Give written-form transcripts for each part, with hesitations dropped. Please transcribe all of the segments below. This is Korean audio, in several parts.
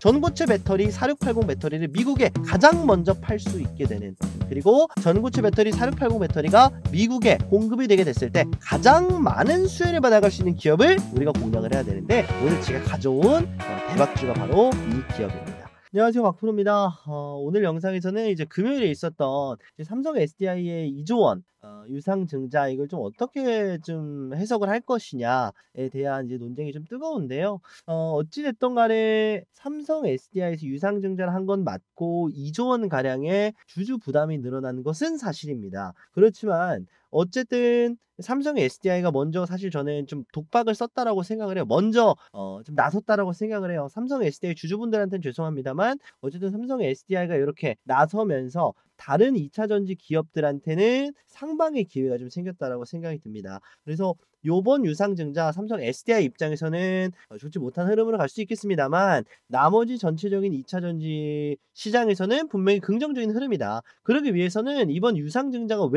전고체 배터리 4680 배터리를 미국에 가장 먼저 팔 수 있게 되는, 그리고 전고체 배터리 4680 배터리가 미국에 공급이 되게 됐을 때 가장 많은 수혜를 받아갈 수 있는 기업을 우리가 공략을 해야 되는데, 오늘 제가 가져온 대박주가 바로 이 기업입니다. 안녕하세요, 박프로입니다. 오늘 영상에서는 이제 금요일에 있었던 삼성 SDI의 2조 원 유상증자, 이걸 좀 어떻게 좀 해석을 할 것이냐에 대한 이제 논쟁이 좀 뜨거운데요. 어찌됐든 간에 삼성 SDI에서 유상증자를 한 건 맞고 2조 원 가량의 주주 부담이 늘어나는 것은 사실입니다. 그렇지만 어쨌든 삼성 SDI가 먼저, 사실 저는 좀 독박을 썼다라고 생각을 해요. 먼저 좀 나섰다라고 생각을 해요. 삼성 SDI 주주분들한테는 죄송합니다만 어쨌든 삼성 SDI가 이렇게 나서면서 다른 2차 전지 기업들한테는 상방의 기회가 좀 생겼다라고 생각이 듭니다. 그래서 요번 유상증자 삼성 SDI 입장에서는 좋지 못한 흐름으로 갈 수 있겠습니다만, 나머지 전체적인 2차 전지 시장에서는 분명히 긍정적인 흐름이다. 그러기 위해서는 이번 유상증자가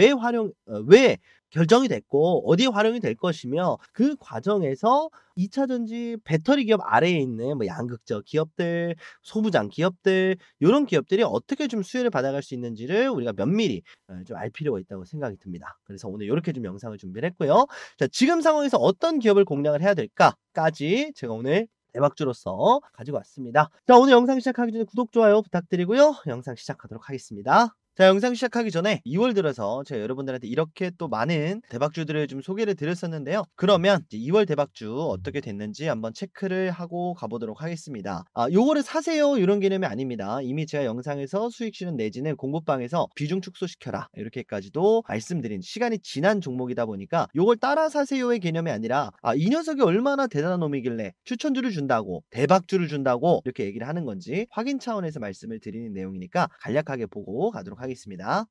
왜 결정이 됐고 어디에 활용이 될 것이며, 그 과정에서 2차 전지 배터리 기업 아래에 있는 뭐 양극재 기업들, 소부장 기업들, 요런 기업들이 어떻게 좀 수혜를 받아갈 수 있는지를 우리가 면밀히 좀 알 필요가 있다고 생각이 듭니다. 그래서 오늘 요렇게 좀 영상을 준비를 했고요. 자, 지금 상황에서 어떤 기업을 공략을 해야 될까까지 제가 오늘 대박주로서 가지고 왔습니다. 자, 오늘 영상 시작하기 전에 구독, 좋아요 부탁드리고요. 영상 시작하도록 하겠습니다. 자, 영상 시작하기 전에 2월 들어서 제가 여러분들한테 이렇게 또 많은 대박주들을 좀 소개를 드렸었는데요. 그러면 이제 2월 대박주 어떻게 됐는지 한번 체크를 하고 가보도록 하겠습니다. 요거를 사세요 이런 개념이 아닙니다. 이미 제가 영상에서 수익 실현 내지는 공부방에서 비중 축소시켜라 이렇게까지도 말씀드린, 시간이 지난 종목이다 보니까 요걸 따라 사세요의 개념이 아니라, 이 녀석이 얼마나 대단한 놈이길래 추천주를 준다고, 대박주를 준다고 이렇게 얘기를 하는 건지 확인 차원에서 말씀을 드리는 내용이니까 간략하게 보고 가도록 하겠습니다.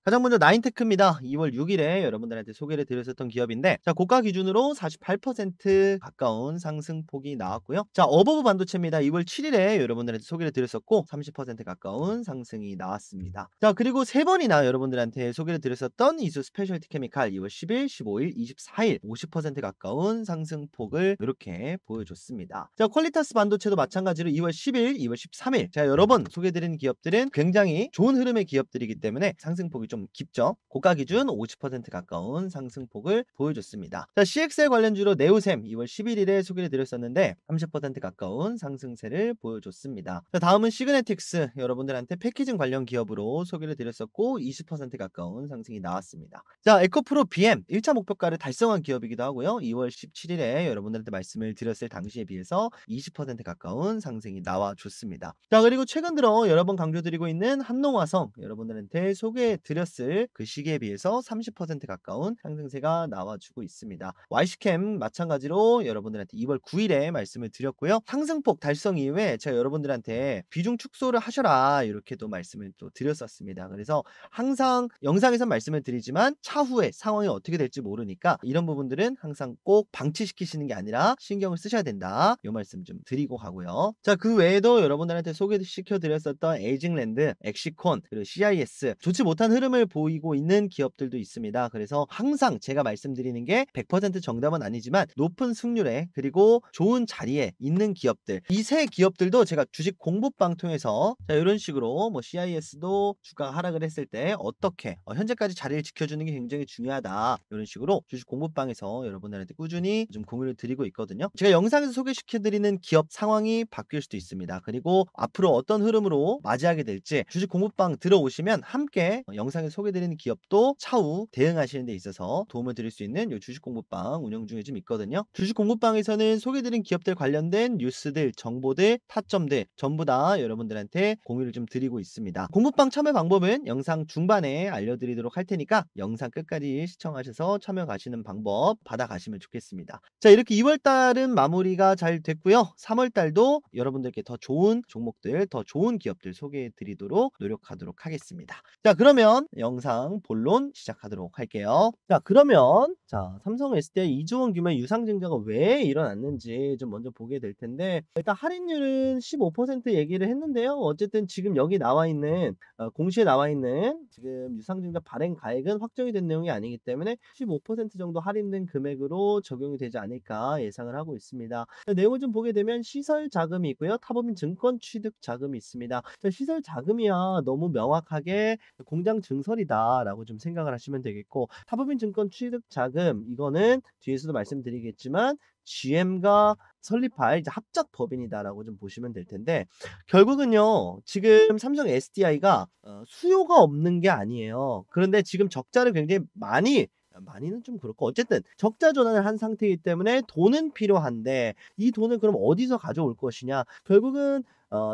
가장 먼저 나인테크입니다. 2월 6일에 여러분들한테 소개를 드렸었던 기업인데, 자, 고가 기준으로 48% 가까운 상승폭이 나왔고요. 자, 어버브 반도체입니다. 2월 7일에 여러분들한테 소개를 드렸었고 30% 가까운 상승이 나왔습니다. 자, 그리고 세 번이나 여러분들한테 소개를 드렸었던 이수 스페셜티 케미칼 2월 10일, 15일, 24일 50% 가까운 상승폭을 이렇게 보여줬습니다. 자, 퀄리타스 반도체도 마찬가지로 2월 10일, 2월 13일 자, 여러 번 소개드린 기업들은 굉장히 좋은 흐름의 기업들이기 때문에 상승폭이 좀 깊죠. 고가 기준 50% 가까운 상승폭을 보여줬습니다. 자, CXL 관련주로 네오셈 2월 11일에 소개를 드렸었는데 30% 가까운 상승세를 보여줬습니다. 자, 다음은 시그네틱스, 여러분들한테 패키징 관련 기업으로 소개를 드렸었고 20% 가까운 상승이 나왔습니다. 자, 에코프로 BM 1차 목표가를 달성한 기업이기도 하고요. 2월 17일에 여러분들한테 말씀을 드렸을 당시에 비해서 20% 가까운 상승이 나와줬습니다. 자, 그리고 최근 들어 여러 번 강조드리고 있는 한농화성, 여러분들한테 소개해드렸을 그 시기에 비해서 30% 가까운 상승세가 나와주고 있습니다. YC캠 마찬가지로 여러분들한테 2월 9일에 말씀을 드렸고요. 상승폭 달성 이후에 제가 여러분들한테 비중 축소를 하셔라 이렇게도 말씀을 또 드렸었습니다. 그래서 항상 영상에서 말씀을 드리지만 차후에 상황이 어떻게 될지 모르니까 이런 부분들은 항상 꼭 방치시키시는 게 아니라 신경을 쓰셔야 된다, 이 말씀 좀 드리고 가고요. 자, 그 외에도 여러분들한테 소개시켜 드렸었던 에이징랜드, 엑시콘, 그리고 CIS 좋지 못한 흐름을 보이고 있는 기업들도 있습니다. 그래서 항상 제가 말씀드리는 게 100% 정답은 아니지만 높은 승률에 그리고 좋은 자리에 있는 기업들, 이 세 기업들도 제가 주식 공부방 통해서 자, 이런 식으로 뭐 CIS도 주가가 하락을 했을 때 어떻게 현재까지 자리를 지켜주는 게 굉장히 중요하다, 이런 식으로 주식 공부방에서 여러분들한테 꾸준히 좀 공유를 드리고 있거든요. 제가 영상에서 소개시켜드리는 기업 상황이 바뀔 수도 있습니다. 그리고 앞으로 어떤 흐름으로 맞이하게 될지 주식 공부방 들어오시면 함께 영상에 소개드리는 기업도 차후 대응하시는 데 있어서 도움을 드릴 수 있는 이 주식 공부방 운영 중에 좀 있거든요. 주식 공부방에서는 소개드린 기업들 관련된 뉴스들, 정보들, 타점들 전부 다 여러분들한테 공유를 좀 드리고 있습니다. 공부방 참여 방법은 영상 중반에 알려드리도록 할 테니까 영상 끝까지 시청하셔서 참여 가시는 방법 받아가시면 좋겠습니다. 자, 이렇게 2월달은 마무리가 잘 됐고요. 3월달도 여러분들께 더 좋은 종목들, 더 좋은 기업들 소개해 드리도록 노력하도록 하겠습니다. 자, 그러면 영상 본론 시작하도록 할게요. 자, 그러면 삼성 SDI 2조 원 규모의 유상증자가 왜 일어났는지 좀 먼저 보게 될 텐데, 일단 할인율은 15% 얘기를 했는데요. 어쨌든 지금 여기 나와 있는 공시에 나와 있는 지금 유상증자 발행 가액은 확정이 된 내용이 아니기 때문에 15% 정도 할인된 금액으로 적용이 되지 않을까 예상을 하고 있습니다. 자, 내용을 좀 보게 되면 시설 자금이 있고요. 타법인 증권 취득 자금이 있습니다. 자, 시설 자금이야 너무 명확하게 공장 증설이다라고 좀 생각을 하시면 되겠고, 타법인 증권 취득 자금 이거는 뒤에서도 말씀드리겠지만 GM과 설립할 이제 합작 법인이다라고 좀 보시면 될 텐데, 결국은요 지금 삼성 SDI가 수요가 없는 게 아니에요. 그런데 지금 적자를 굉장히 많이는 좀 그렇고 어쨌든 적자 전환을 한 상태이기 때문에 돈은 필요한데, 이 돈을 그럼 어디서 가져올 것이냐, 결국은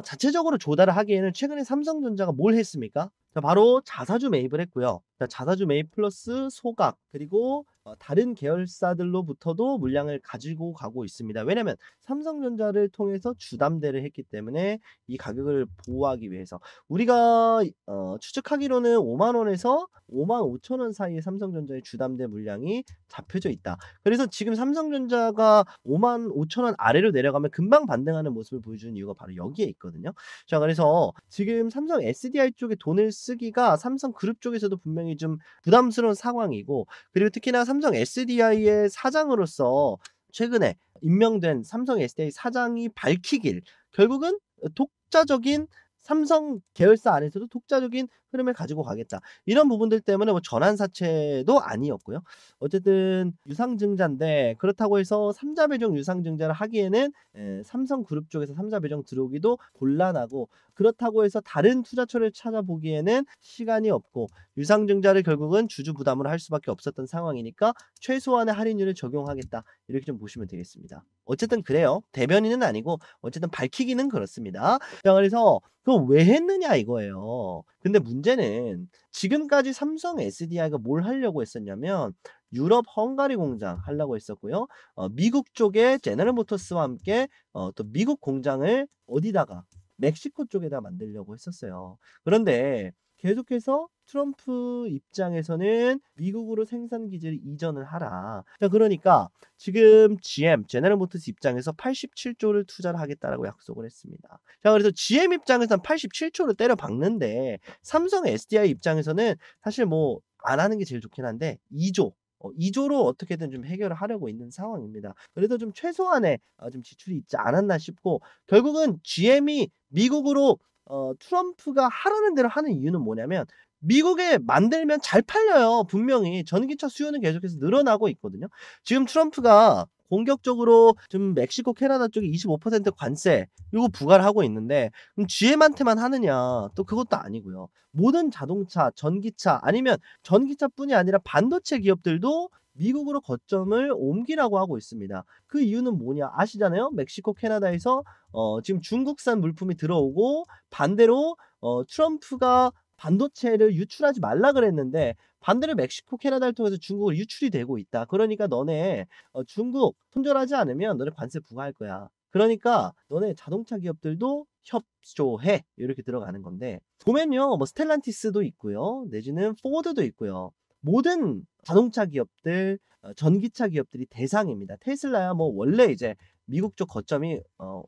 자체적으로 조달을 하기에는 최근에 삼성전자가 뭘 했습니까? 자, 바로 자사주 매입을 했고요. 자, 자사주 매입 플러스 소각, 그리고 다른 계열사들로부터도 물량을 가지고 가고 있습니다. 왜냐면 삼성전자를 통해서 주담대를 했기 때문에 이 가격을 보호하기 위해서 우리가 추측하기로는 5만 원에서 5만 5천 원 사이에 삼성전자의 주담대 물량이 잡혀져 있다. 그래서 지금 삼성전자가 5만 5천 원 아래로 내려가면 금방 반등하는 모습을 보여주는 이유가 바로 여기에 있거든요. 자, 그래서 지금 삼성 SDI 쪽에 돈을 쓰기가 삼성그룹 쪽에서도 분명히 좀 부담스러운 상황이고, 그리고 특히나 삼성 SDI의 사장으로서 최근에 임명된 삼성 SDI 사장이 밝히길, 결국은 독자적인 삼성 계열사 안에서도 독자적인 흐름을 가지고 가겠다, 이런 부분들 때문에 뭐 전환사채도 아니었고요. 어쨌든 유상증자인데, 그렇다고 해서 삼자 배정 유상증자를 하기에는 삼성그룹 쪽에서 삼자 배정 들어오기도 곤란하고, 그렇다고 해서 다른 투자처를 찾아보기에는 시간이 없고, 유상증자를 결국은 주주 부담으로 할 수밖에 없었던 상황이니까 최소한의 할인율을 적용하겠다, 이렇게 좀 보시면 되겠습니다. 어쨌든 그래요. 대변인은 아니고 어쨌든 밝히기는 그렇습니다. 자, 그래서 그럼 왜 했느냐 이거예요. 근데 문제는 지금까지 삼성 SDI가 뭘 하려고 했었냐면 유럽 헝가리 공장 하려고 했었고요. 미국 쪽에 제너럴 모터스와 함께 또 미국 공장을 어디다가 멕시코 쪽에다 만들려고 했었어요. 그런데 계속해서 트럼프 입장에서는 미국으로 생산 기지를 이전을 하라. 자, 그러니까 지금 GM, 제너럴 모터스 입장에서 87조를 투자를 하겠다라고 약속을 했습니다. 자, 그래서 GM 입장에서는 87조를 때려 박는데, 삼성 SDI 입장에서는 사실 뭐 안 하는 게 제일 좋긴 한데 2조로 어떻게든 좀 해결을 하려고 있는 상황입니다. 그래도 좀 최소한의 좀 지출이 있지 않았나 싶고, 결국은 GM이 미국으로 트럼프가 하라는 대로 하는 이유는 뭐냐면, 미국에 만들면 잘 팔려요. 분명히 전기차 수요는 계속해서 늘어나고 있거든요. 지금 트럼프가 공격적으로 좀 멕시코, 캐나다 쪽에 25% 관세 요거 부과를 하고 있는데, 그럼 GM한테만 하느냐? 또 그것도 아니고요. 모든 자동차, 전기차, 아니면 전기차뿐이 아니라 반도체 기업들도 미국으로 거점을 옮기라고 하고 있습니다. 그 이유는 뭐냐 아시잖아요. 멕시코, 캐나다에서 지금 중국산 물품이 들어오고, 반대로 트럼프가 반도체를 유출하지 말라 그랬는데 반대로 멕시코, 캐나다를 통해서 중국으로 유출이 되고 있다. 그러니까 너네 중국 손절하지 않으면 너네 관세 부과할 거야. 그러니까 너네 자동차 기업들도 협조해, 이렇게 들어가는 건데, 보면요 뭐 스텔란티스도 있고요, 내지는 포드도 있고요. 모든 자동차 기업들, 전기차 기업들이 대상입니다. 테슬라야 뭐 원래 이제 미국 쪽 거점이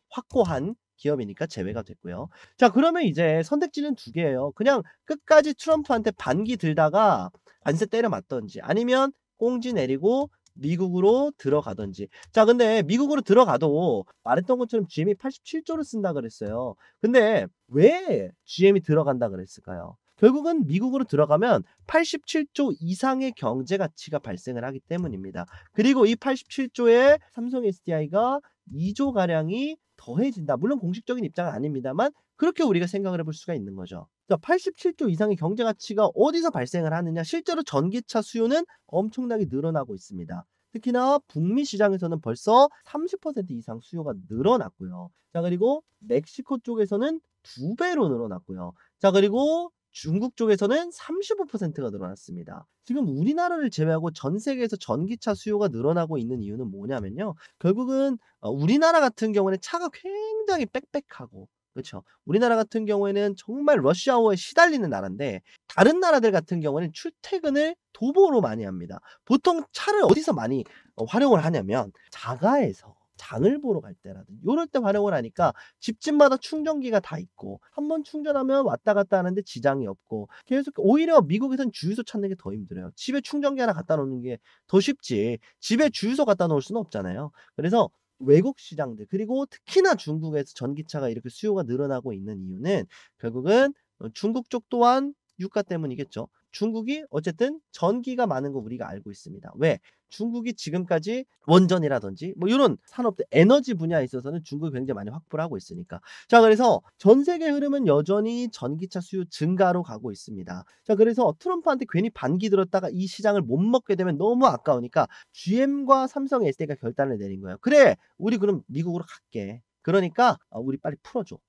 확고한 기업이니까 제외가 됐고요. 자, 그러면 이제 선택지는 두 개예요. 그냥 끝까지 트럼프한테 반기 들다가 관세 때려 맞던지, 아니면 꽁지 내리고 미국으로 들어가던지. 자, 근데 미국으로 들어가도 말했던 것처럼 GM이 87조를 쓴다 그랬어요. 근데 왜 GM이 들어간다 그랬을까요? 결국은 미국으로 들어가면 87조 이상의 경제 가치가 발생을 하기 때문입니다. 그리고 이 87조에 삼성 SDI가 2조 가량이 더해진다. 물론 공식적인 입장은 아닙니다만 그렇게 우리가 생각을 해볼 수가 있는 거죠. 자, 87조 이상의 경제 가치가 어디서 발생을 하느냐? 실제로 전기차 수요는 엄청나게 늘어나고 있습니다. 특히나 북미 시장에서는 벌써 30% 이상 수요가 늘어났고요. 자, 그리고 멕시코 쪽에서는 2배로 늘어났고요. 자, 그리고 중국 쪽에서는 35%가 늘어났습니다. 지금 우리나라를 제외하고 전 세계에서 전기차 수요가 늘어나고 있는 이유는 뭐냐면요. 결국은 우리나라 같은 경우는 차가 굉장히 빽빽하고 그렇죠. 우리나라 같은 경우에는 정말 러시아워에 시달리는 나라인데 다른 나라들 같은 경우에는 출퇴근을 도보로 많이 합니다. 보통 차를 어디서 많이 활용을 하냐면 자가에서 장을 보러 갈 때라든지 요럴 때 활용을 하니까 집집마다 충전기가 다 있고 한 번 충전하면 왔다 갔다 하는데 지장이 없고 계속 오히려 미국에선 주유소 찾는 게 더 힘들어요. 집에 충전기 하나 갖다 놓는 게 더 쉽지 집에 주유소 갖다 놓을 수는 없잖아요. 그래서 외국 시장들 그리고 특히나 중국에서 전기차가 이렇게 수요가 늘어나고 있는 이유는 결국은 중국 쪽 또한 유가 때문이겠죠. 중국이 어쨌든 전기가 많은 거 우리가 알고 있습니다. 왜? 중국이 지금까지 원전이라든지 뭐 요런 산업들 에너지 분야에 있어서는 중국이 굉장히 많이 확보를 하고 있으니까. 자 그래서 전 세계 흐름은 여전히 전기차 수요 증가로 가고 있습니다. 자 그래서 트럼프한테 괜히 반기 들었다가 이 시장을 못 먹게 되면 너무 아까우니까 GM과 삼성 SDI가 결단을 내린 거예요. "그래. 우리 그럼 미국으로 갈게. 그러니까 우리 빨리 풀어줘."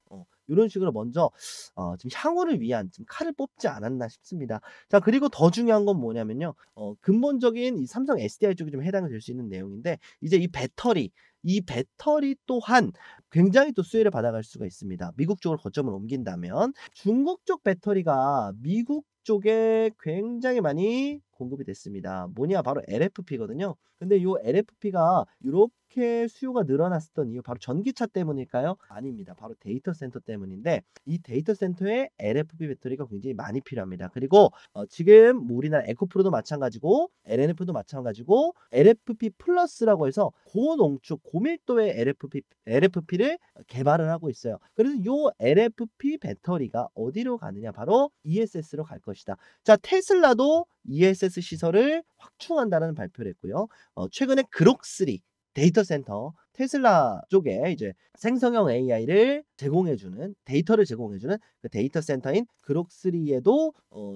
요런 식으로 먼저 좀 향후를 위한 좀 칼을 뽑지 않았나 싶습니다. 자 그리고 더 중요한 건 뭐냐면요. 근본적인 이 삼성 SDI 쪽이 좀 해당이 될 수 있는 내용인데 이제 이 배터리 또한 굉장히 또 수혜를 받아갈 수가 있습니다. 미국 쪽으로 거점을 옮긴다면 중국 쪽 배터리가 미국 쪽에 굉장히 많이 공급이 됐습니다. 뭐냐 바로 LFP거든요. 근데 요 LFP가 요렇게 수요가 늘어났었던 이유 바로 전기차 때문일까요? 아닙니다. 바로 데이터 센터 때문인데 이 데이터 센터에 LFP 배터리가 굉장히 많이 필요합니다. 그리고 지금 뭐 우리나라 에코프로도 마찬가지고 LNF도 마찬가지고 LFP 플러스라고 해서 고농축 고밀도의 LFP를 개발을 하고 있어요. 그래서 요 LFP 배터리가 어디로 가느냐 바로 ESS로 갈 것이다. 자 테슬라도 ESS 시설을 확충한다는 발표를 했고요. 최근에 그록3 데이터 센터 테슬라 쪽에 이제 생성형 AI를 제공해주는 데이터를 제공해주는 그 데이터 센터인 그록3에도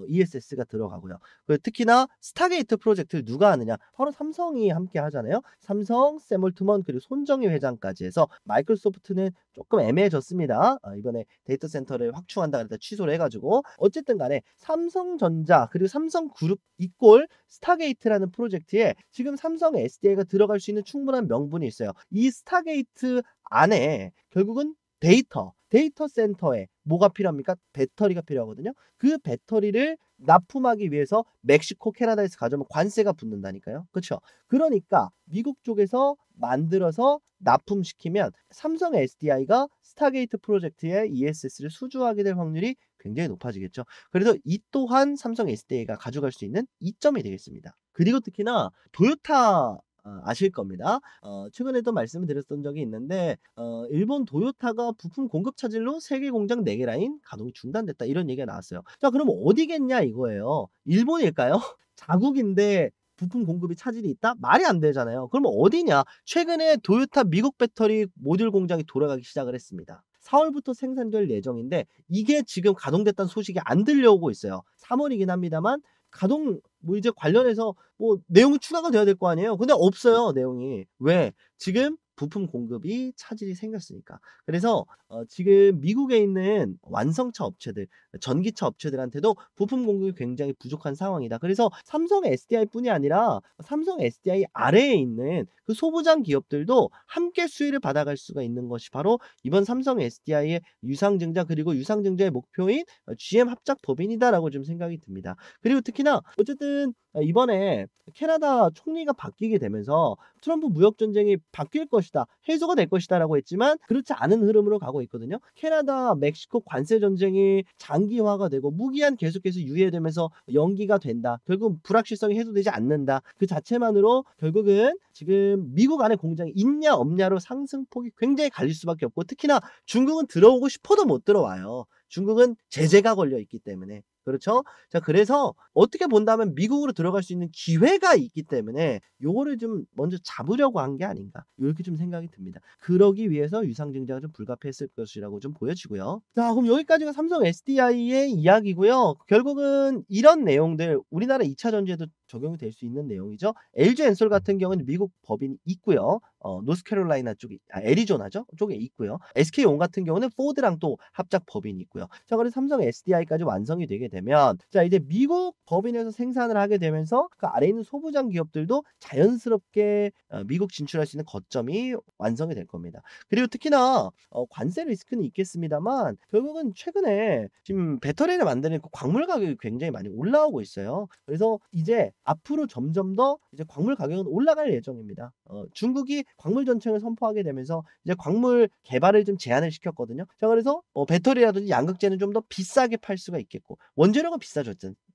ESS가 들어가고요. 특히나 스타게이트 프로젝트를 누가 하느냐? 바로 삼성이 함께 하잖아요. 삼성, 샘 올트먼 그리고 손정희 회장까지 해서 마이크로소프트는 조금 애매해졌습니다. 이번에 데이터 센터를 확충한다 그랬다 취소를 해가지고 어쨌든 간에 삼성전자 그리고 삼성그룹 이꼴 스타게이트라는 프로젝트에 지금 삼성 SDI가 들어갈 수 있는 충분한 명분이 있어요. 이 스타게이트 안에 결국은 데이터 센터에 뭐가 필요합니까? 배터리가 필요하거든요. 그 배터리를 납품하기 위해서 멕시코, 캐나다에서 가져오면 관세가 붙는다니까요. 그렇죠? 그러니까 미국 쪽에서 만들어서 납품시키면 삼성 SDI가 스타게이트 프로젝트에 ESS를 수주하게 될 확률이 굉장히 높아지겠죠. 그래서 이 또한 삼성 SDI가 가져갈 수 있는 이점이 되겠습니다. 그리고 특히나 토요타 아실 겁니다. 최근에도 말씀을 드렸던 적이 있는데 일본 도요타가 부품 공급 차질로 세계 공장 4개 라인 가동이 중단됐다 이런 얘기가 나왔어요. 자 그럼 어디겠냐 이거예요. 일본일까요? 자국인데 부품 공급이 차질이 있다? 말이 안 되잖아요. 그럼 어디냐? 최근에 도요타 미국 배터리 모듈 공장이 돌아가기 시작을 했습니다. 4월부터 생산될 예정인데 이게 지금 가동됐다는 소식이 안 들려오고 있어요. 3월이긴 합니다만 가동 뭐 이제 관련해서 뭐 내용이 추가가 돼야 될 거 아니에요. 근데 없어요, 내용이. 왜? 지금 부품 공급이 차질이 생겼으니까. 그래서 지금 미국에 있는 완성차 업체들, 전기차 업체들한테도 부품 공급이 굉장히 부족한 상황이다. 그래서 삼성 SDI뿐이 아니라 삼성 SDI 아래에 있는 그 소부장 기업들도 함께 수혜를 받아갈 수가 있는 것이 바로 이번 삼성 SDI의 유상증자 그리고 유상증자의 목표인 GM 합작 법인이다라고 좀 생각이 듭니다. 그리고 특히나 어쨌든 이번에 캐나다 총리가 바뀌게 되면서 트럼프 무역 전쟁이 바뀔 것이다, 해소가 될 것이다라고 했지만 그렇지 않은 흐름으로 가고 있거든요. 캐나다, 멕시코 관세 전쟁이 장기화가 되고 무기한 계속해서 유예되면서 연기가 된다. 결국 불확실성이 해소되지 않는다. 그 자체만으로 결국은 지금 미국 안에 공장이 있냐 없냐로 상승폭이 굉장히 갈릴 수밖에 없고 특히나 중국은 들어오고 싶어도 못 들어와요. 중국은 제재가 걸려 있기 때문에. 그렇죠? 자, 그래서 어떻게 본다면 미국으로 들어갈 수 있는 기회가 있기 때문에 요거를 좀 먼저 잡으려고 한 게 아닌가. 이렇게 좀 생각이 듭니다. 그러기 위해서 유상증자가 좀 불가피했을 것이라고 좀 보여지고요. 자, 그럼 여기까지가 삼성 SDI의 이야기고요. 결국은 이런 내용들 우리나라 2차 전지에도 적용이 될 수 있는 내용이죠. LG 엔솔 같은 경우는 미국 법인이 있고요. 노스캐롤라이나 쪽에 애리조나죠? 쪽에 있고요. SK온 같은 경우는 포드랑 또 합작 법인이 있고요. 자, 그래서 삼성 SDI까지 완성이 되게 되면 되면 자 이제 미국 법인에서 생산을 하게 되면서 그 아래에 있는 소부장 기업들도 자연스럽게 미국 진출할 수 있는 거점이 완성이 될 겁니다. 그리고 특히나 관세 리스크는 있겠습니다만 결국은 최근에 지금 배터리를 만드는 그 광물 가격이 굉장히 많이 올라오고 있어요. 그래서 이제 앞으로 점점 더 이제 광물 가격은 올라갈 예정입니다. 중국이 광물 전쟁을 선포하게 되면서 이제 광물 개발을 좀 제한을 시켰거든요. 자 그래서 배터리라든지 양극재는 좀 더 비싸게 팔 수가 있겠고 원재료가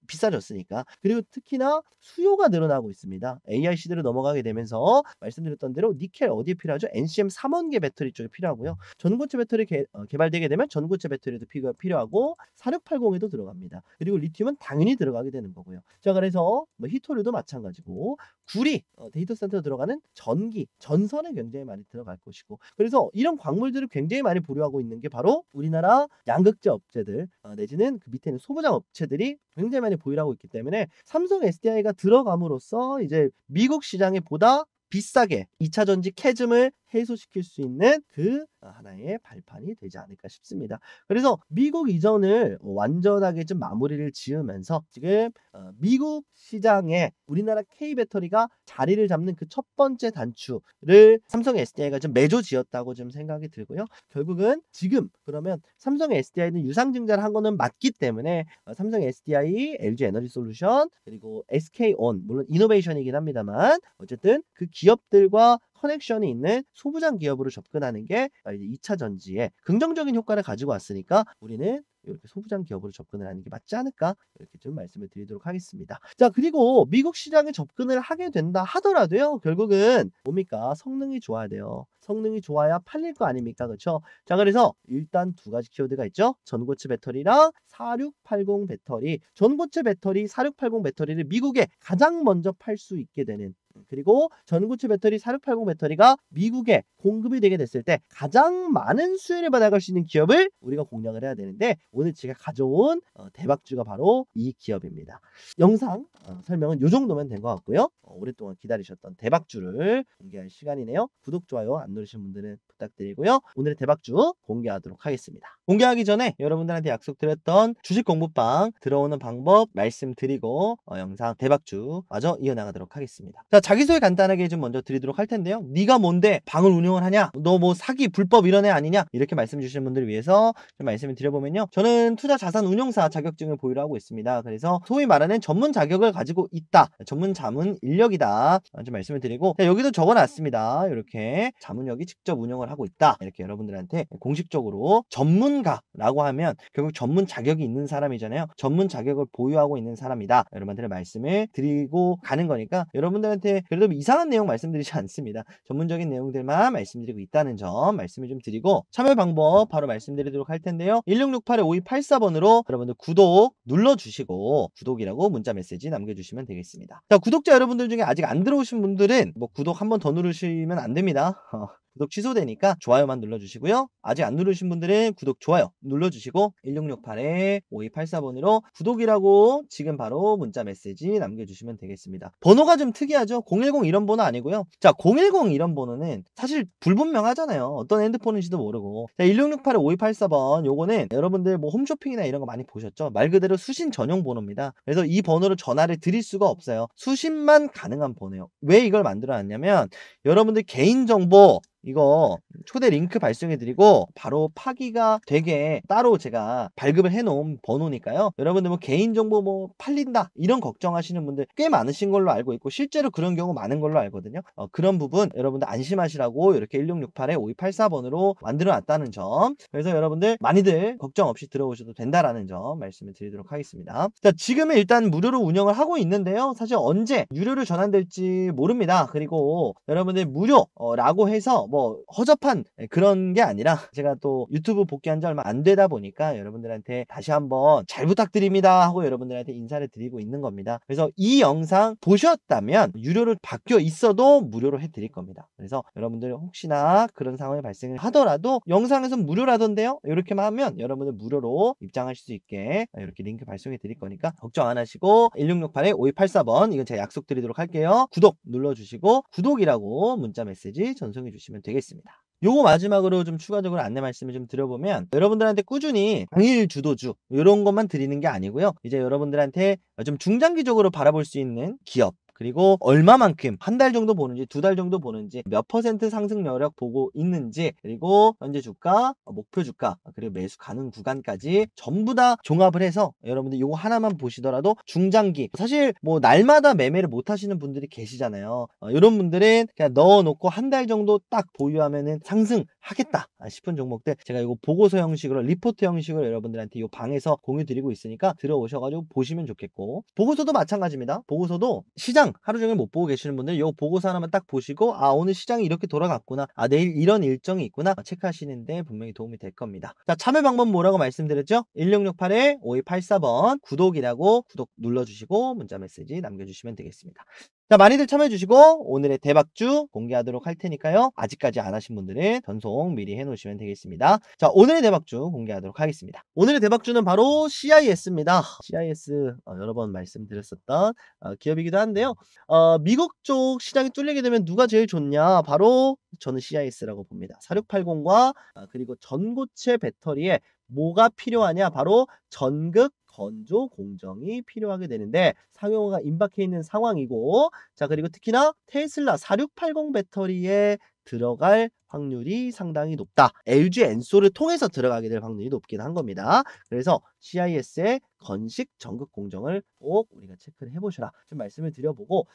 비싸졌으니까. 그리고 특히나 수요가 늘어나고 있습니다. AI 시대로 넘어가게 되면서 말씀드렸던 대로 니켈 어디에 필요하죠? NCM 3원계 배터리 쪽에 필요하고요. 전고체 배터리 개발되게 되면 전고체 배터리도 필요하고 4680에도 들어갑니다. 그리고 리튬은 당연히 들어가게 되는 거고요. 자 그래서 뭐 히토류도 마찬가지고 구리 데이터 센터에 들어가는 전기, 전선에 굉장히 많이 들어갈 것이고 그래서 이런 광물들을 굉장히 많이 보유하고 있는 게 바로 우리나라 양극재 업체들 내지는 그 밑에 있는 소부장 업체들이 굉장히 많이 보유하고 있기 때문에 삼성 SDI가 들어감으로써 이제 미국 시장에 보다 비싸게 2차 전지 캐즘을 해소시킬 수 있는 그 하나의 발판이 되지 않을까 싶습니다. 그래서 미국 이전을 완전하게 좀 마무리를 지으면서 지금 미국 시장에 우리나라 K배터리가 자리를 잡는 그 첫 번째 단추를 삼성 SDI가 좀 맺어지었다고 좀 생각이 들고요. 결국은 지금 그러면 삼성 SDI는 유상증자를 한 거는 맞기 때문에 삼성 SDI, LG 에너지 솔루션 그리고 SK온 물론 이노베이션이긴 합니다만 어쨌든 그 기업들과 커넥션이 있는 소부장 기업으로 접근하는 게 이제 2차 전지에 긍정적인 효과를 가지고 왔으니까 우리는 이렇게 소부장 기업으로 접근을 하는 게 맞지 않을까 이렇게 좀 말씀을 드리도록 하겠습니다. 자 그리고 미국 시장에 접근을 하게 된다 하더라도요 결국은 뭡니까 성능이 좋아야 돼요. 성능이 좋아야 팔릴 거 아닙니까 그렇죠? 자 그래서 일단 두 가지 키워드가 있죠. 전고체 배터리랑 4680 배터리. 전고체 배터리 4680 배터리를 미국에 가장 먼저 팔 수 있게 되는 그리고 전고체 배터리 4680 배터리가 미국에 공급이 되게 됐을 때 가장 많은 수혜를 받아갈 수 있는 기업을 우리가 공략을 해야 되는데 오늘 제가 가져온 대박주가 바로 이 기업입니다. 영상 설명은 이 정도면 된 것 같고요. 오랫동안 기다리셨던 대박주를 공개할 시간이네요. 구독, 좋아요 안 누르신 분들은 부탁드리고요. 오늘의 대박주 공개하도록 하겠습니다. 공개하기 전에 여러분들한테 약속드렸던 주식 공부방 들어오는 방법 말씀드리고 영상 대박주 마저 이어나가도록 하겠습니다. 자 자기소개 간단하게 좀 먼저 드리도록 할 텐데요. 네가 뭔데 방을 운영을 하냐? 너 뭐 사기 불법 이런 애 아니냐? 이렇게 말씀 주시는 분들을 위해서 좀 말씀을 드려보면요. 저는 투자 자산 운용사 자격증을 보유를 하고 있습니다. 그래서 소위 말하는 전문 자격을 가지고 있다. 전문 자문 인력이다. 좀 말씀을 드리고 자, 여기도 적어놨습니다. 이렇게 자문력이 직접 운영을 하고 있다. 이렇게 여러분들한테 공식적으로 전문가라고 하면 결국 전문 자격이 있는 사람이잖아요. 전문 자격을 보유하고 있는 사람이다. 여러분들의 말씀을 드리고 가는 거니까 여러분들한테 그래도 이상한 내용 말씀드리지 않습니다. 전문적인 내용들만 말씀드리고 있다는 점 말씀을 좀 드리고 참여 방법 바로 말씀드리도록 할 텐데요. 1668-5284번으로 여러분들 구독 눌러주시고 구독이라고 문자 메시지 남겨주시면 되겠습니다. 자 구독자 여러분들 중에 아직 안 들어오신 분들은 뭐 구독 한번 더 누르시면 안 됩니다. 구독 취소되니까 좋아요만 눌러주시고요. 아직 안 누르신 분들은 구독, 좋아요 눌러주시고 1668-5284번으로 구독이라고 지금 바로 문자 메시지 남겨주시면 되겠습니다. 번호가 좀 특이하죠? 010 이런 번호 아니고요. 자 010 이런 번호는 사실 불분명하잖아요. 어떤 핸드폰인지도 모르고 자 1668-5284번 요거는 여러분들 뭐 홈쇼핑이나 이런 거 많이 보셨죠? 말 그대로 수신 전용 번호입니다. 그래서 이 번호로 전화를 드릴 수가 없어요. 수신만 가능한 번호예요. 왜 이걸 만들어 놨냐면 여러분들 개인정보 이거 초대 링크 발송해 드리고 바로 파기가 되게 따로 제가 발급을 해 놓은 번호니까요. 여러분들 뭐 개인정보 뭐 팔린다 이런 걱정하시는 분들 꽤 많으신 걸로 알고 있고 실제로 그런 경우 많은 걸로 알거든요. 그런 부분 여러분들 안심하시라고 이렇게 1668-5284번으로 만들어 놨다는 점 그래서 여러분들 많이들 걱정 없이 들어오셔도 된다라는 점 말씀을 드리도록 하겠습니다. 자 지금은 일단 무료로 운영을 하고 있는데요. 사실 언제 유료로 전환될지 모릅니다. 그리고 여러분들 무료라고 해서 뭐 허접한 그런 게 아니라 제가 또 유튜브 복귀한 지 얼마 안 되다 보니까 여러분들한테 다시 한번 잘 부탁드립니다 하고 여러분들한테 인사를 드리고 있는 겁니다. 그래서 이 영상 보셨다면 유료로 바뀌어 있어도 무료로 해드릴 겁니다. 그래서 여러분들 혹시나 그런 상황이 발생을 하더라도 영상에선 무료라던데요 이렇게만 하면 여러분들 무료로 입장하실 수 있게 이렇게 링크 발송해 드릴 거니까 걱정 안 하시고 1668-5284번 이건 제가 약속드리도록 할게요. 구독 눌러주시고 구독이라고 문자 메시지 전송해 주시면 되겠습니다. 요거 마지막으로 좀 추가적으로 안내 말씀을 좀 드려보면, 여러분들한테 꾸준히 당일 주도주 요런 것만 드리는 게 아니고요. 이제 여러분들한테 좀 중장기적으로 바라볼 수 있는 기업, 그리고 얼마만큼 한 달 정도 보는지, 두 달 정도 보는지, 몇 퍼센트 상승 여력 보고 있는지, 그리고 현재 주가, 목표 주가, 그리고 매수 가능 구간까지 전부 다 종합을 해서 여러분들 요거 하나만 보시더라도 중장기, 사실 뭐 날마다 매매를 못 하시는 분들이 계시잖아요. 이런 분들은 그냥 넣어놓고 한 달 정도 딱 보유하면은 상승하겠다 싶은 종목들, 제가 이거 보고서 형식으로, 리포트 형식으로 여러분들한테 이 방에서 공유 드리고 있으니까 들어오셔가지고 보시면 좋겠고, 보고서도 마찬가지입니다. 보고서도 시장 하루 종일 못 보고 계시는 분들 요 보고서 하나만 딱 보시고, 아 오늘 시장이 이렇게 돌아갔구나, 아 내일 이런 일정이 있구나 체크하시는데 분명히 도움이 될 겁니다. 자, 참여 방법 뭐라고 말씀드렸죠? 1668-5284번 구독이라고 구독 눌러주시고 문자 메시지 남겨주시면 되겠습니다. 자, 많이들 참여해주시고 오늘의 대박주 공개하도록 할 테니까요, 아직까지 안 하신 분들은 전송 미리 해놓으시면 되겠습니다. 자, 오늘의 대박주 공개하도록 하겠습니다. 오늘의 대박주는 바로 CIS입니다. CIS 여러 번 말씀드렸었던 기업이기도 한데요, 미국 쪽 시장이 뚫리게 되면 누가 제일 좋냐, 바로 저는 CIS라고 봅니다. 4680과 그리고 전고체 배터리에 뭐가 필요하냐, 바로 전극 건조 공정이 필요하게 되는데, 상용화가 임박해 있는 상황이고, 자 그리고 특히나 테슬라 4680 배터리에 들어갈 확률이 상당히 높다. LG 엔솔을 통해서 들어가게 될 확률이 높긴 한 겁니다. 그래서 CIS의 건식 전극 공정을 꼭 우리가 체크를 해보시라 좀 말씀을 드려보고,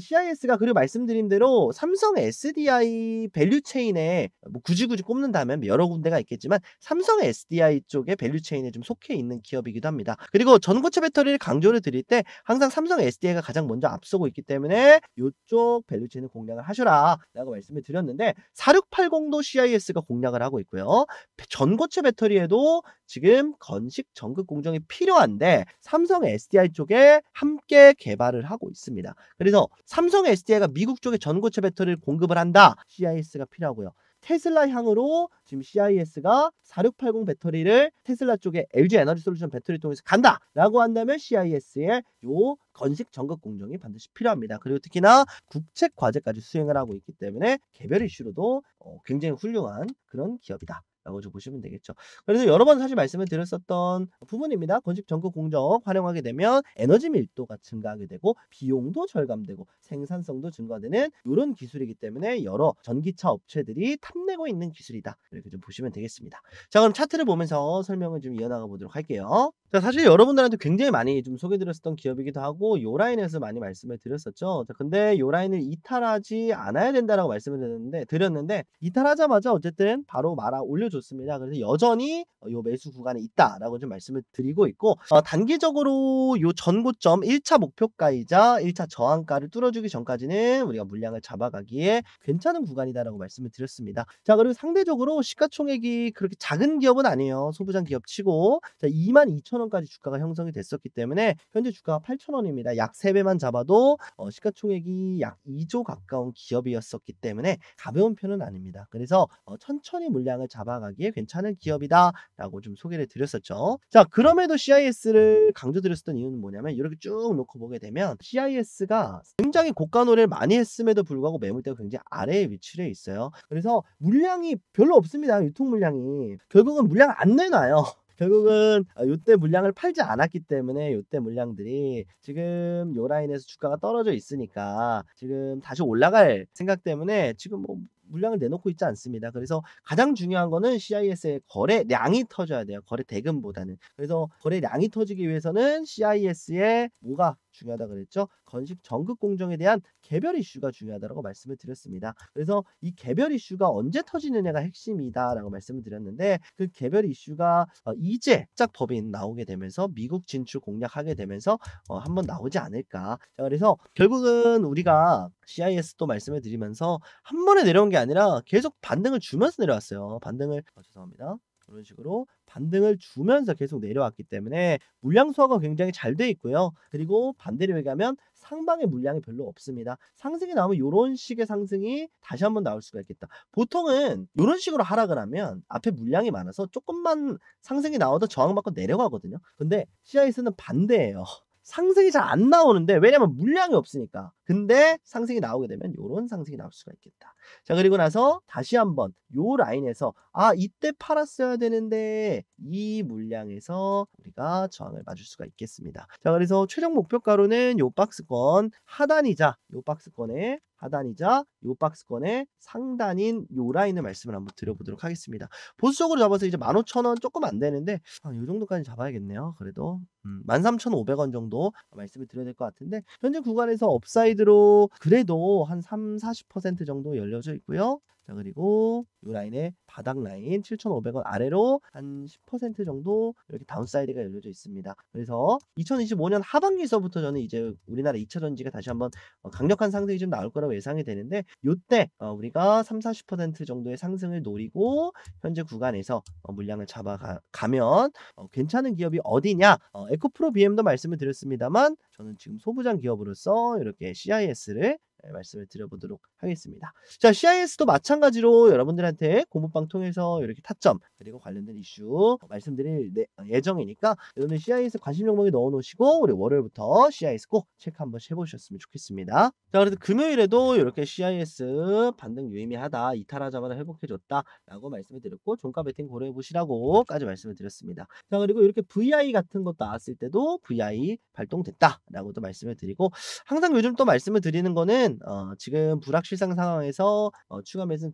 CIS가 그리고 말씀드린 대로 삼성 SDI 밸류 체인에 뭐 굳이 꼽는다면 여러 군데가 있겠지만 삼성 SDI 쪽에 밸류 체인에 좀 속해 있는 기업이기도 합니다. 그리고 전고체 배터리를 강조를 드릴 때 항상 삼성 SDI가 가장 먼저 앞서고 있기 때문에 이쪽 밸류 체인을 공략을 하셔라 라고 말씀을 드렸는데, 4680도 CIS가 공략을 하고 있고요. 전고체 배터리에도 지금 건식 전극 공정이 필요한데 삼성 SDI 쪽에 함께 개발을 하고 있습니다. 그래서 삼성 SDI가 미국 쪽에 전고체 배터리를 공급을 한다, CIS가 필요하고요. 테슬라 향으로 지금 CIS가 4680 배터리를 테슬라 쪽에 LG 에너지 솔루션 배터리 통해서 간다 라고 한다면 CIS의 요 건식 전극 공정이 반드시 필요합니다. 그리고 특히나 국책 과제까지 수행을 하고 있기 때문에 개별 이슈로도 굉장히 훌륭한 그런 기업이다 라고 좀 보시면 되겠죠. 그래서 여러 번 사실 말씀을 드렸었던 부분입니다. 건식 전극 공정 활용하게 되면 에너지 밀도가 증가하게 되고 비용도 절감되고 생산성도 증가되는 이런 기술이기 때문에 여러 전기차 업체들이 탐내고 있는 기술이다, 이렇게 좀 보시면 되겠습니다. 자, 그럼 차트를 보면서 설명을 좀 이어나가 보도록 할게요. 자, 사실 여러분들한테 굉장히 많이 좀 소개드렸었던 기업이기도 하고 요 라인에서 많이 말씀을 드렸었죠. 자, 근데 요 라인을 이탈하지 않아야 된다라고 말씀을 드렸는데 이탈하자마자 어쨌든 바로 말아 올려줬습니다. 그래서 여전히 요 매수 구간에 있다라고 좀 말씀을 드리고 있고, 단기적으로 요 전고점 1차 목표가이자 1차 저항가를 뚫어주기 전까지는 우리가 물량을 잡아가기에 괜찮은 구간이다라고 말씀을 드렸습니다. 자, 그리고 상대적으로 시가총액이 그렇게 작은 기업은 아니에요. 소부장 기업 치고, 자 22,000원까지 주가가 형성이 됐었기 때문에 현재 주가가 8,000원입니다. 약 3배만 잡아도 시가총액이 약 2조 가까운 기업이었었기 때문에 가벼운 편은 아닙니다. 그래서 천천히 물량을 잡아가기에 괜찮은 기업이다 라고 좀 소개를 드렸었죠. 자, 그럼에도 CIS를 강조드렸었던 이유는 뭐냐면, 이렇게 쭉 놓고 보게 되면 CIS가 굉장히 고가 노래를 많이 했음에도 불구하고 매물대가 굉장히 아래에 위치해 있어요. 그래서 물량이 별로 없습니다. 유통 물량이 결국은 물량 안 내놔요. 결국은 요때 물량을 팔지 않았기 때문에 요때 물량들이 지금 요 라인에서 주가가 떨어져 있으니까 지금 다시 올라갈 생각 때문에 지금 뭐 물량을 내놓고 있지 않습니다. 그래서 가장 중요한 거는 CIS의 거래량이 터져야 돼요. 거래 대금보다는. 그래서 거래량이 터지기 위해서는 CIS의 뭐가 중요하다 그랬죠? 건식 전극 공정에 대한 개별 이슈가 중요하다고 말씀을 드렸습니다. 그래서 이 개별 이슈가 언제 터지느냐가 핵심이다라고 말씀을 드렸는데, 그 개별 이슈가 이제 짝 법인 나오게 되면서 미국 진출 공략하게 되면서 한번 나오지 않을까. 자, 그래서 결국은 우리가 CIS도 말씀을 드리면서 한 번에 내려온 게 아니라 계속 반등을 주면서 내려왔어요. 반등을 죄송합니다. 이런 식으로 반등을 주면서 계속 내려왔기 때문에 물량 소화가 굉장히 잘 돼 있고요. 그리고 반대로 얘기하면 상방의 물량이 별로 없습니다. 상승이 나오면 이런 식의 상승이 다시 한번 나올 수가 있겠다. 보통은 이런 식으로 하락을 하면 앞에 물량이 많아서 조금만 상승이 나와도 저항받고 내려가거든요. 근데 CIS는 반대예요. 상승이 잘 안 나오는데 왜냐면 물량이 없으니까. 근데 상승이 나오게 되면 요런 상승이 나올 수가 있겠다. 자 그리고 나서 다시 한번 요 라인에서 이때 팔았어야 되는데 이 물량에서 우리가 저항을 맞을 수가 있겠습니다. 자 그래서 최종 목표가로는 요 박스권 하단이자 요 박스권의 하단이자 요 박스권의 상단인 요 라인을 말씀을 한번 드려보도록 하겠습니다. 보수적으로 잡아서 이제 15,000원 조금 안 되는데 요 정도까지 잡아야겠네요. 그래도 13,500원 정도 말씀을 드려야 될 것 같은데 현재 구간에서 업사이드로 그래도 한 30-40% 정도 열려져 있고요. 자 그리고 요 라인의 바닥 라인 7,500원 아래로 한 10% 정도 이렇게 다운사이드가 열려져 있습니다. 그래서 2025년 하반기서부터 저는 이제 우리나라 2차 전지가 다시 한번 강력한 상승이 좀 나올 거라고 예상이 되는데 요때 우리가 30-40% 정도의 상승을 노리고 현재 구간에서 물량을 잡아가면 괜찮은 기업이 어디냐? 에코프로 BM도 말씀을 드렸습니다만 저는 지금 소부장 기업으로서 이렇게 CIS를 말씀을 드려보도록 하겠습니다. 자, CIS도 마찬가지로 여러분들한테 공부방 통해서 이렇게 타점 그리고 관련된 이슈 말씀드릴 예정이니까 여러분들 CIS 관심 종목에 넣어 놓으시고 우리 월요일부터 CIS 꼭 체크 한번 해보셨으면 좋겠습니다. 자, 그래서 금요일에도 이렇게 CIS 반등 유의미하다, 이탈하자마자 회복해줬다 라고 말씀을 드렸고 종가 베팅 고려해 보시라고까지 말씀을 드렸습니다. 자, 그리고 이렇게 VI 같은 것 나왔을 때도 VI 발동됐다 라고도 말씀을 드리고 항상 요즘 또 말씀을 드리는 거는 지금 불확실성 상황에서 추가 매수는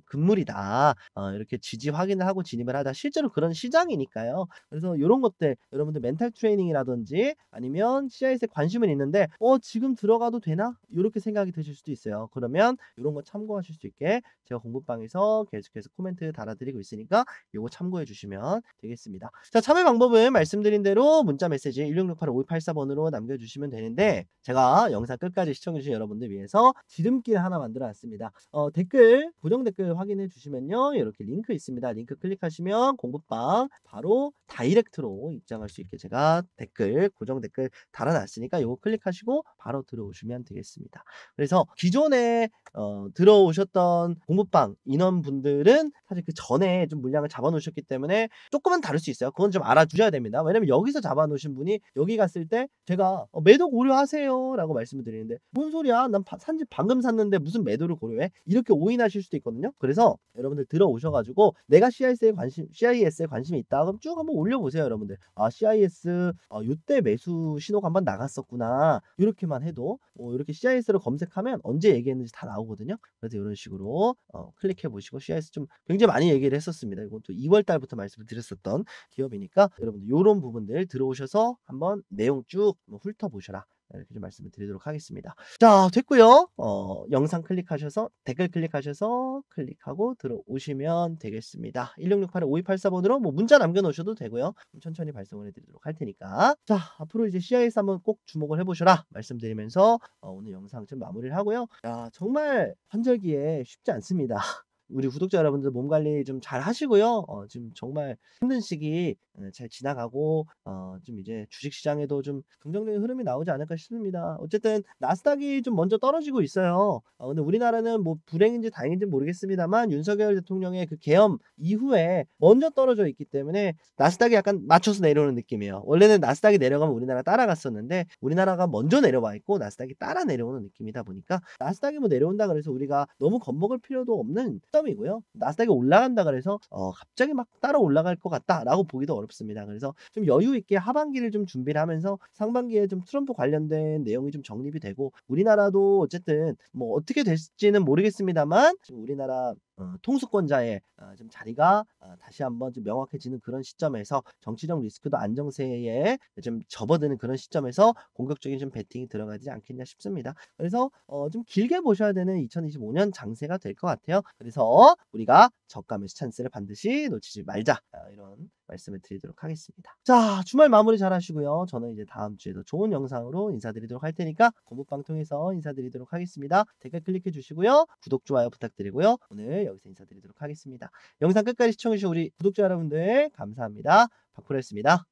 금물이다. 이렇게 지지 확인을 하고 진입을 하다. 실제로 그런 시장이니까요. 그래서 이런 것들 여러분들 멘탈 트레이닝이라든지 아니면 CIS에 관심은 있는데 지금 들어가도 되나? 이렇게 생각이 드실 수도 있어요. 그러면 이런 거 참고하실 수 있게 제가 공부방에서 계속해서 코멘트 달아드리고 있으니까 이거 참고해 주시면 되겠습니다. 자, 참여 방법은 말씀드린 대로 문자 메시지 1668-5284번으로 남겨주시면 되는데 제가 영상 끝까지 시청해주신 여러분들 위해서 지름길 하나 만들어 놨습니다. 댓글 고정 댓글 확인해 주시면요 이렇게 링크 있습니다. 링크 클릭하시면 공부방 바로 다이렉트로 입장할 수 있게 제가 고정 댓글 달아놨으니까 이거 클릭하시고 바로 들어오시면 되겠습니다. 그래서 기존에 들어오셨던 공부방 인원분들은 사실 그 전에 좀 물량을 잡아 놓으셨기 때문에 조금은 다를 수 있어요. 그건 좀 알아주셔야 됩니다. 왜냐면 여기서 잡아 놓으신 분이 여기 갔을 때 제가 매도 고려하세요 라고 말씀을 드리는데 뭔 소리야, 난 산지 방금 샀는데 무슨 매도를 고려해, 이렇게 오인하실 수도 있거든요. 그래서 여러분들 들어오셔가지고 내가 CIS에 관심이 있다 그럼 쭉 한번 올려보세요. 여러분들 CIS 이때 매수 신호가 한번 나갔었구나 이렇게만 해도 이렇게 CIS로 검색하면 언제 얘기했는지 다 나오거든요. 그래서 이런 식으로 클릭해 보시고 CIS 좀 굉장히 많이 얘기를 했었습니다. 이건 또 2월 달부터 말씀을 드렸었던 기업이니까 여러분들 이런 부분들 들어오셔서 한번 내용 쭉 훑어보셔라 이렇게 좀 말씀을 드리도록 하겠습니다. 자, 됐고요. 영상 클릭하셔서 댓글 클릭하셔서 클릭하고 들어오시면 되겠습니다. 1668-5284번으로 문자 남겨놓으셔도 되고요. 천천히 발송을 해드리도록 할 테니까. 자, 앞으로 이제 CIS 한번 꼭 주목을 해보셔라 말씀드리면서 오늘 영상 좀 마무리를 하고요. 야, 정말 환절기에 쉽지 않습니다. 우리 구독자 여러분들 몸 관리 좀 잘 하시고요. 지금 정말 힘든 시기 잘 지나가고 좀 이제 주식 시장에도 좀 긍정적인 흐름이 나오지 않을까 싶습니다. 어쨌든 나스닥이 좀 먼저 떨어지고 있어요. 근데 우리나라는 뭐 불행인지 다행인지 모르겠습니다만 윤석열 대통령의 그 계엄 이후에 먼저 떨어져 있기 때문에 나스닥이 약간 맞춰서 내려오는 느낌이에요. 원래는 나스닥이 내려가면 우리나라 따라갔었는데 우리나라가 먼저 내려와 있고 나스닥이 따라 내려오는 느낌이다 보니까 나스닥이 뭐 내려온다 그래서 우리가 너무 겁먹을 필요도 없는 시점이고요. 나스닥이 올라간다 그래서 갑자기 막 따라 올라갈 것 같다라고 보기도 어렵습니다. 그래서 좀 여유 있게 하반기를 좀 준비를 하면서 상반기에 좀 트럼프 관련된 내용이 좀 정립이 되고 우리나라도 어쨌든 뭐 어떻게 될지는 모르겠습니다만 지금 우리나라 통수권자의 좀 자리가 다시 한번 좀 명확해지는 그런 시점에서 정치적 리스크도 안정세에 좀 접어드는 그런 시점에서 공격적인 좀 베팅이 들어가지 않겠냐 싶습니다. 그래서 좀 길게 보셔야 되는 2025년 장세가 될 것 같아요. 그래서 우리가 저가 매수 찬스를 반드시 놓치지 말자 이런 말씀을 드리도록 하겠습니다. 자, 주말 마무리 잘 하시고요. 저는 이제 다음 주에도 좋은 영상으로 인사드리도록 할 테니까 공부방 통해서 인사드리도록 하겠습니다. 댓글 클릭해 주시고요. 구독, 좋아요 부탁드리고요. 오늘 여기서 인사드리도록 하겠습니다. 영상 끝까지 시청해주신 우리 구독자 여러분들 감사합니다. 박프로였습니다.